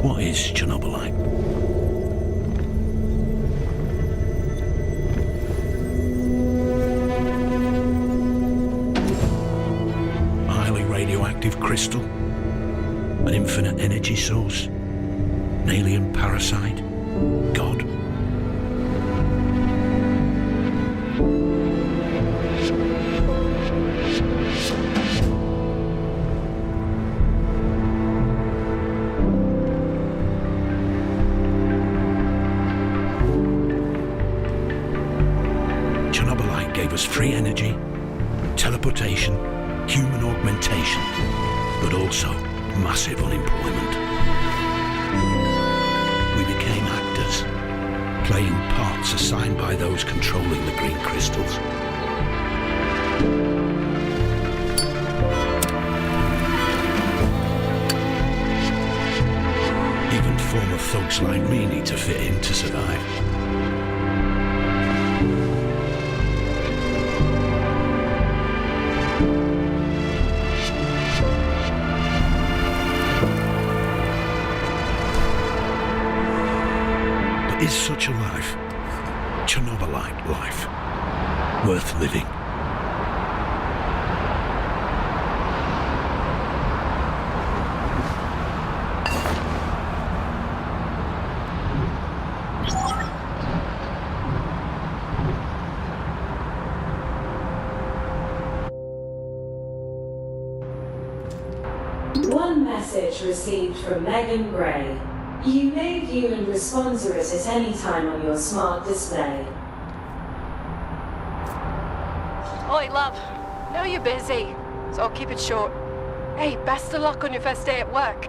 What is Chernobylite? A highly radioactive crystal? An infinite energy source? An alien parasite? God? Chernobylite gave us free energy, teleportation, human augmentation, but also massive unemployment. We became actors, playing parts assigned by those controlling the green crystals. Even former thugs like me need to fit in to survive. Is such a life, Chernobylite life, worth living? One message received from Megan Gray. You may view and respond to it at any time on your smart display. Oi, love. Know you're busy, so I'll keep it short. Hey, best of luck on your first day at work.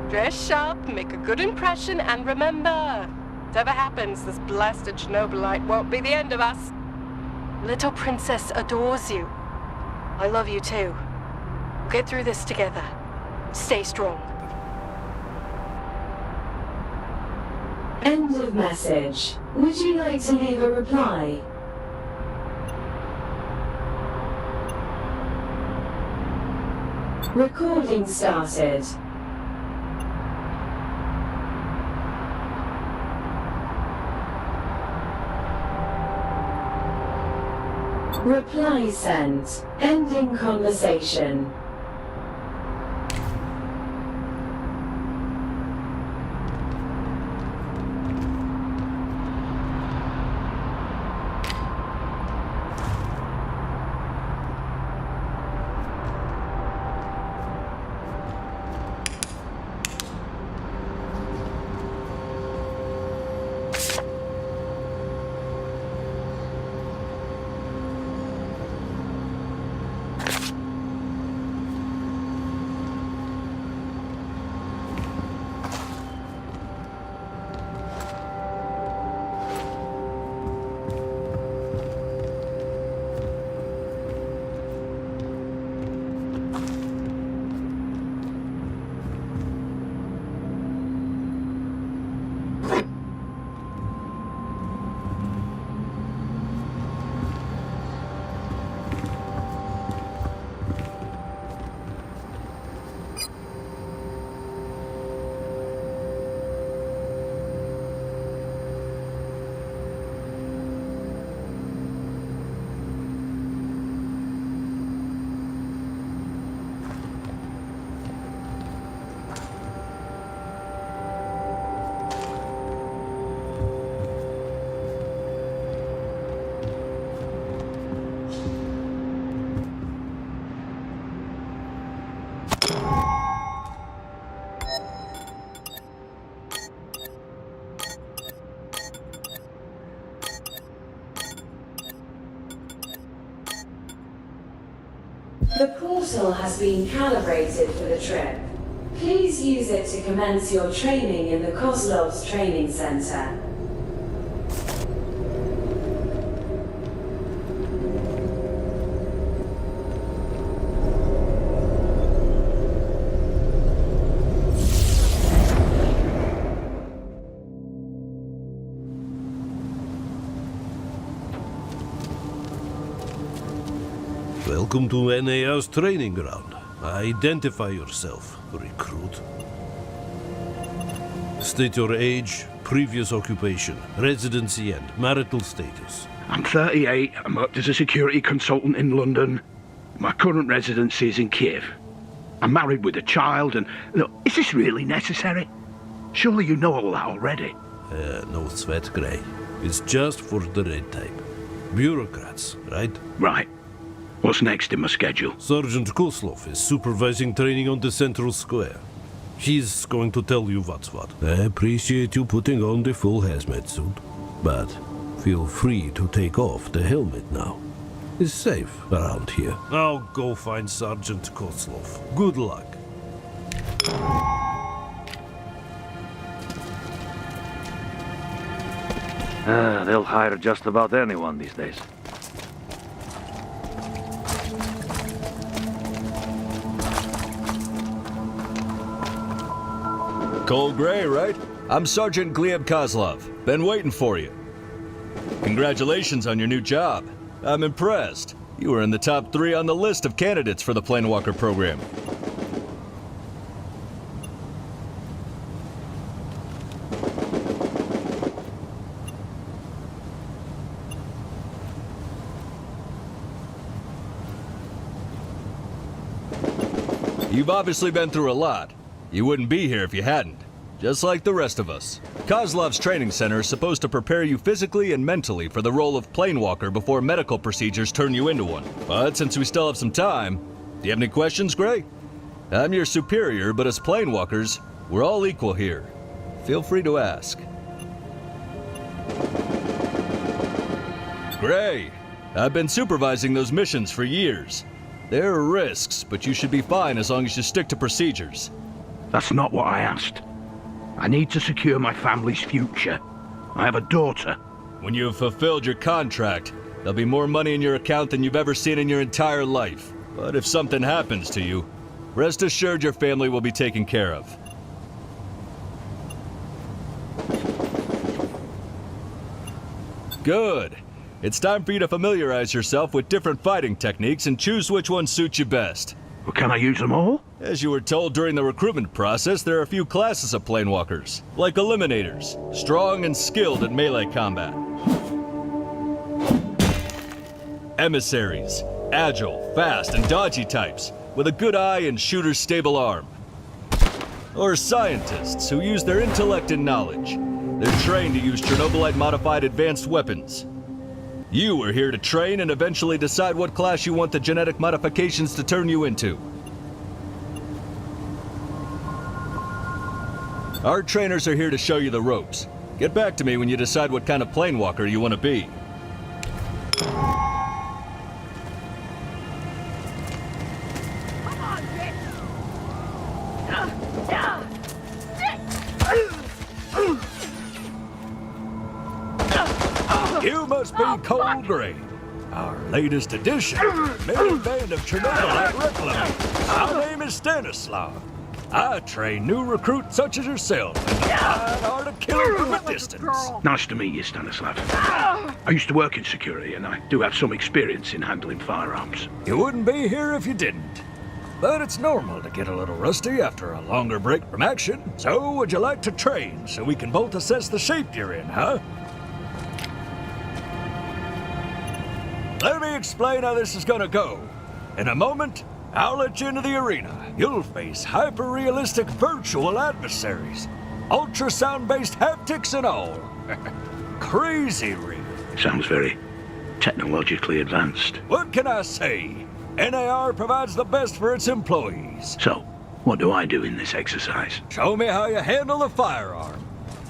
Dress sharp, make a good impression, and remember, whatever happens, this blasted Chernobylite won't be the end of us. Little princess adores you. I love you too. We'll get through this together. Stay strong. End of message. Would you like to leave a reply? Recording started. Reply sent. Ending conversation. The portal has been calibrated for the trip. Please use it to commence your training in the Kozlov's Training Center. Welcome to NAR's training ground. Identify yourself, recruit. State your age, previous occupation, residency, and marital status. I'm 38. I'm worked as a security consultant in London. My current residency is in Kiev. I'm married with a child and... Look, is this really necessary? Surely you know all that already. No sweat, Grey. It's just for the red type. Bureaucrats, right? Right. What's next in my schedule? Sergeant Koslov is supervising training on the Central Square. He's going to tell you what's what. I appreciate you putting on the full hazmat suit, but feel free to take off the helmet now. It's safe around here. Now go find Sergeant Koslov. Good luck. They'll hire just about anyone these days. Cole Gray, right? I'm Sergeant Gleb Kozlov. Been waiting for you. Congratulations on your new job. I'm impressed. You were in the top 3 on the list of candidates for the Planewalker program. You've obviously been through a lot. You wouldn't be here if you hadn't. Just like the rest of us. Kozlov's training center is supposed to prepare you physically and mentally for the role of planewalker before medical procedures turn you into one. But since we still have some time, do you have any questions, Gray? I'm your superior, but as planewalkers, we're all equal here. Feel free to ask. Gray, I've been supervising those missions for years. There are risks, but you should be fine as long as you stick to procedures. That's not what I asked. I need to secure my family's future. I have a daughter. When you have fulfilled your contract, there'll be more money in your account than you've ever seen in your entire life. But if something happens to you, rest assured your family will be taken care of. Good. It's time for you to familiarize yourself with different fighting techniques and choose which one suits you best. Well, can I use them all? As you were told during the recruitment process, there are a few classes of planewalkers, like Eliminators, strong and skilled at melee combat. Emissaries, agile, fast, and dodgy types, with a good eye and shooter's stable arm. Or Scientists, who use their intellect and knowledge. They're trained to use Chernobylite-modified advanced weapons. You are here to train and eventually decide what class you want the genetic modifications to turn you into. Our trainers are here to show you the ropes. Get back to me when you decide what kind of planewalker you want to be. You must be Cole Gray, our latest addition to the main band of Chernobylite reclaimers. My name is Stanislav. I train new recruits such as yourself in the fine art of killing from a distance. Nice to meet you, Stanislav. I used to work in security, and I do have some experience in handling firearms. You wouldn't be here if you didn't. But it's normal to get a little rusty after a longer break from action. So would you like to train so we can both assess the shape you're in, huh? Let me explain how this is gonna go. In a moment, I'll let you into the arena. You'll face hyper-realistic virtual adversaries. Ultrasound-based haptics and all. Crazy real. Sounds very technologically advanced. What can I say? NAR provides the best for its employees. So, what do I do in this exercise? Show me how you handle a firearm.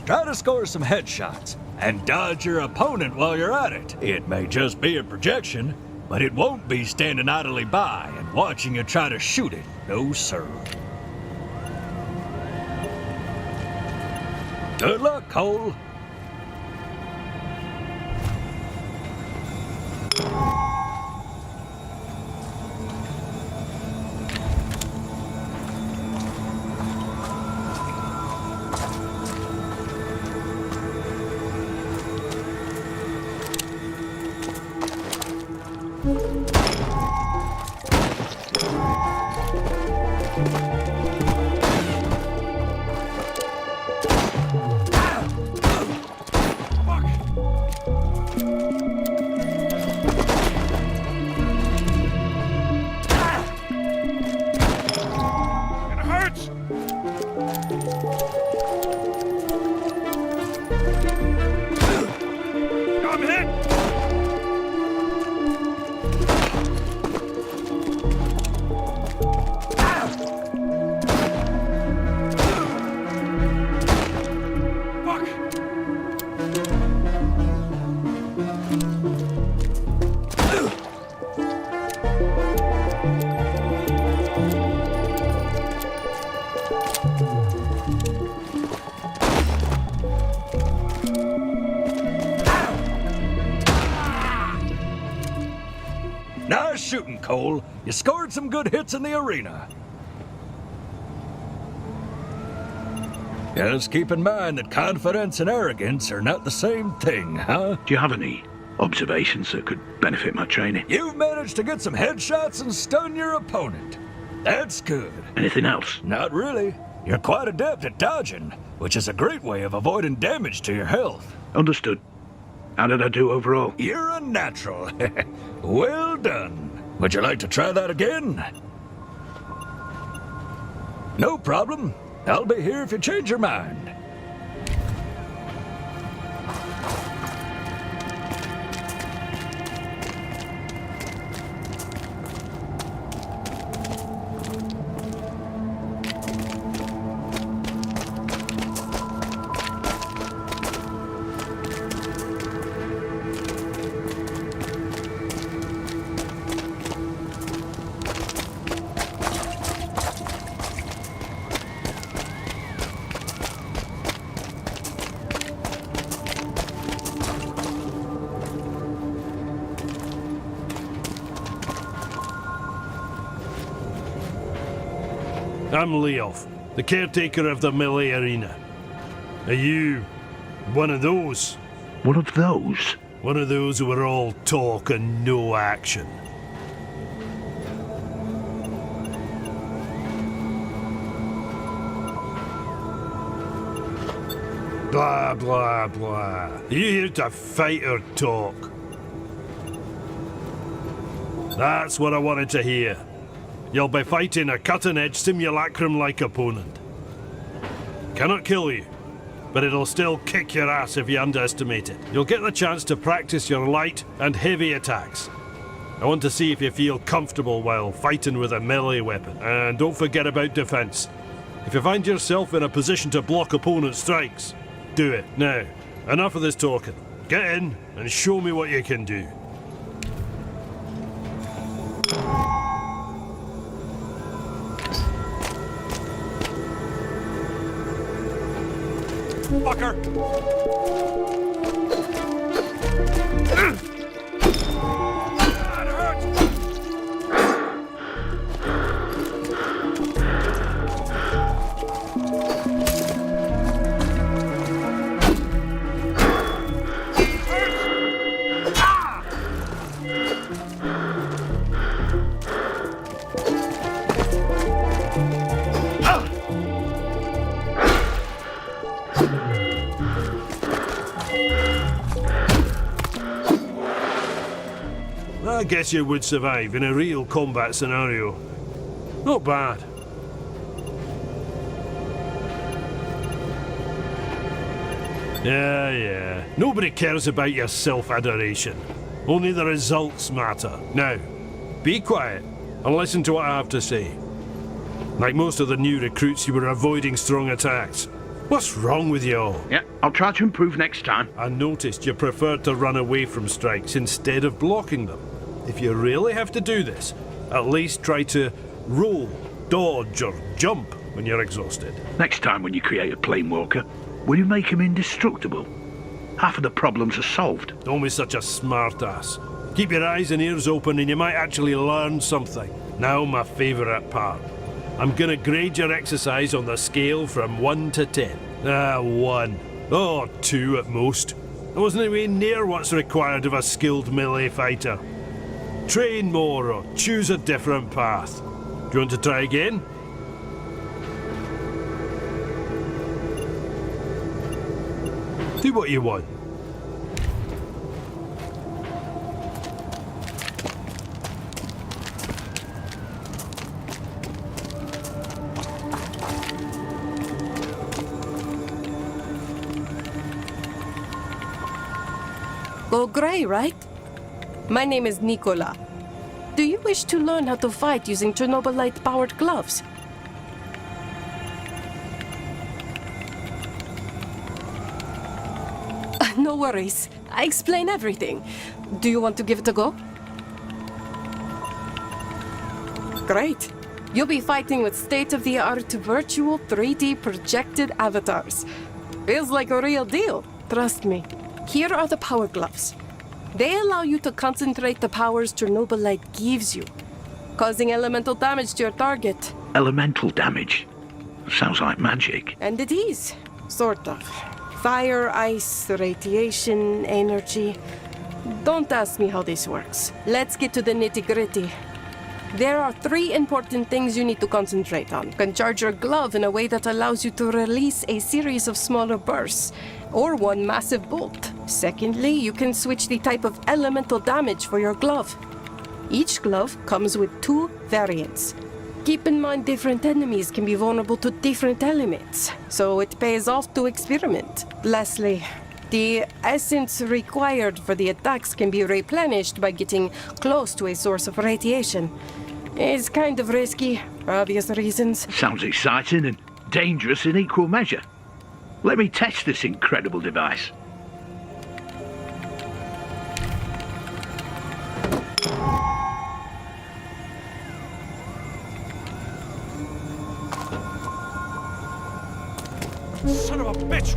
Try to score some headshots and dodge your opponent while you're at it. It may just be a projection, but it won't be standing idly by and watching you try to shoot it. No, sir. Good luck, Cole. shooting, Cole. You scored some good hits in the arena. Just keep in mind that confidence and arrogance are not the same thing, huh? Do you have any observations that could benefit my training? You've managed to get some headshots and stun your opponent. That's good. Anything else? Not really. You're quite adept at dodging, which is a great way of avoiding damage to your health. Understood. How did I do overall? You're a natural. Well done. Would you like to try that again? No problem. I'll be here if you change your mind. I'm Leof, the caretaker of the melee arena. Are you one of those? One of those? One of those who are all talk and no action? Blah, blah, blah. Are you here to fight or talk? That's what I wanted to hear. You'll be fighting a cutting-edge simulacrum-like opponent. Cannot kill you, but it'll still kick your ass if you underestimate it. You'll get the chance to practice your light and heavy attacks. I want to see if you feel comfortable while fighting with a melee weapon. And don't forget about defense. If you find yourself in a position to block opponent strikes, do it. Now, enough of this talking. Get in and show me what you can do. Fucker! That hurts! I guess you would survive in a real combat scenario. Not bad. Yeah. Nobody cares about your self-adoration. Only the results matter. Now, be quiet and listen to what I have to say. Like most of the new recruits, you were avoiding strong attacks. What's wrong with you all? Yeah, I'll try to improve next time. I noticed you preferred to run away from strikes instead of blocking them. If you really have to do this, at least try to roll, dodge, or jump when you're exhausted. Next time when you create a planewalker, will you make him indestructible? Half of the problems are solved. Don't be such a smartass. Keep your eyes and ears open and you might actually learn something. Now my favourite part. I'm gonna grade your exercise on the scale from 1 to 10. 1. Oh, 2 at most. I wasn't even near what's required of a skilled melee fighter. Train more or choose a different path. Do you want to try again? Do what you want. Go grey, right? My name is Nicola. Do you wish to learn how to fight using CHERNOBYLITE-powered gloves? No worries. I explain everything. Do you want to give it a go? Great. You'll be fighting with state-of-the-art virtual 3D projected avatars. Feels like a real deal. Trust me. Here are the power gloves. They allow you to concentrate the powers CHERNOBYLITE gives you, causing elemental damage to your target. Elemental damage? Sounds like magic. And it is, sort of. Fire, ice, radiation, energy. Don't ask me how this works. Let's get to the nitty-gritty. There are 3 important things you need to concentrate on. You can charge your glove in a way that allows you to release a series of smaller bursts, or one massive bolt. Secondly, you can switch the type of elemental damage for your glove. Each glove comes with 2 variants. Keep in mind different enemies can be vulnerable to different elements, so it pays off to experiment. Lastly, the essence required for the attacks can be replenished by getting close to a source of radiation. It's kind of risky, for obvious reasons. Sounds exciting and dangerous in equal measure. Let me test this incredible device. Son of a bitch!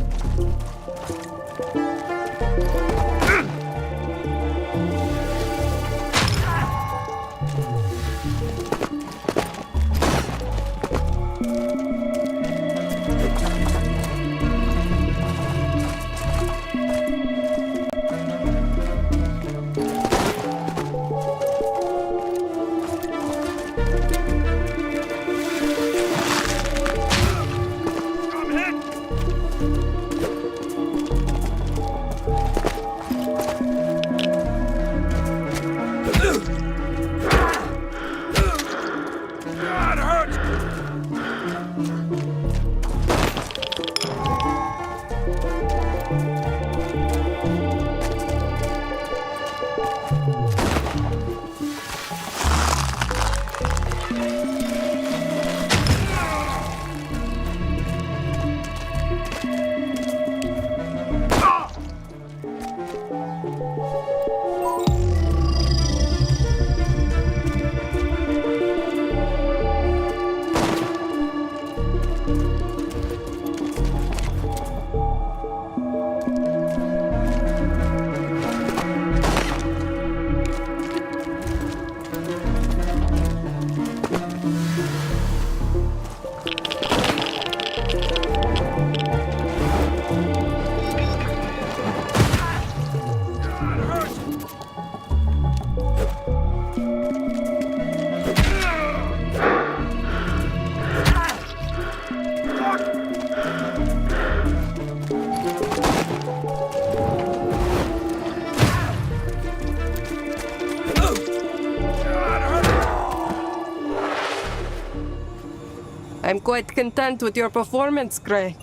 I'm quite content with your performance, Gray.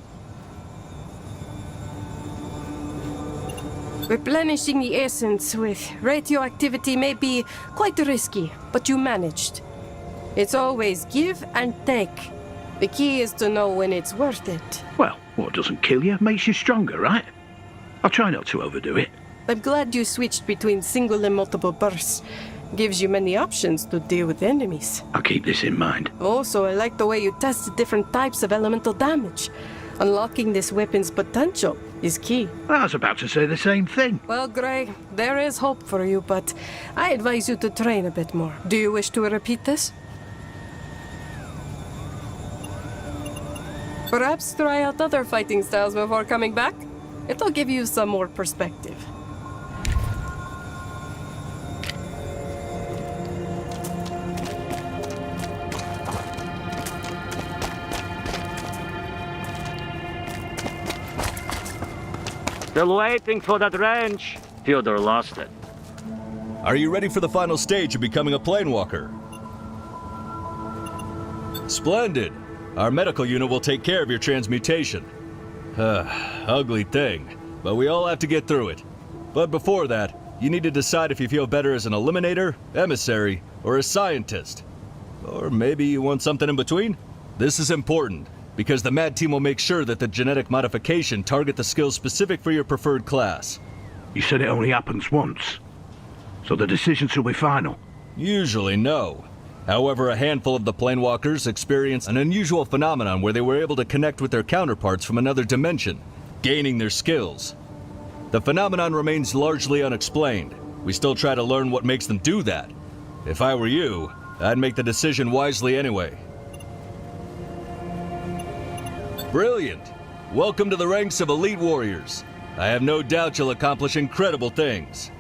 Replenishing the essence with radioactivity may be quite risky, but you managed. It's always give and take. The key is to know when it's worth it. Well, what doesn't kill you makes you stronger, right? I'll try not to overdo it. I'm glad you switched between single and multiple bursts. Gives you many options to deal with enemies. I'll keep this in mind. Also, I like the way you tested different types of elemental damage. Unlocking this weapon's potential is key. I was about to say the same thing. Well, Gray, there is hope for you, but I advise you to train a bit more. Do you wish to repeat this? Perhaps try out other fighting styles before coming back? It'll give you some more perspective. Still waiting for that wrench. Fyodor lost it. Are you ready for the final stage of becoming a planewalker? Splendid. Our medical unit will take care of your transmutation. Ugly thing, but we all have to get through it. But before that, you need to decide if you feel better as an eliminator, emissary, or a scientist. Or maybe you want something in between? This is important, because the MAD team will make sure that the genetic modification target the skills specific for your preferred class. You said it only happens once, so the decisions will be final. Usually no. However, a handful of the planewalkers experienced an unusual phenomenon where they were able to connect with their counterparts from another dimension, gaining their skills. The phenomenon remains largely unexplained, We still try to learn what makes them do that. If I were you, I'd make the decision wisely anyway. Brilliant! Welcome to the ranks of elite warriors. I have no doubt you'll accomplish incredible things.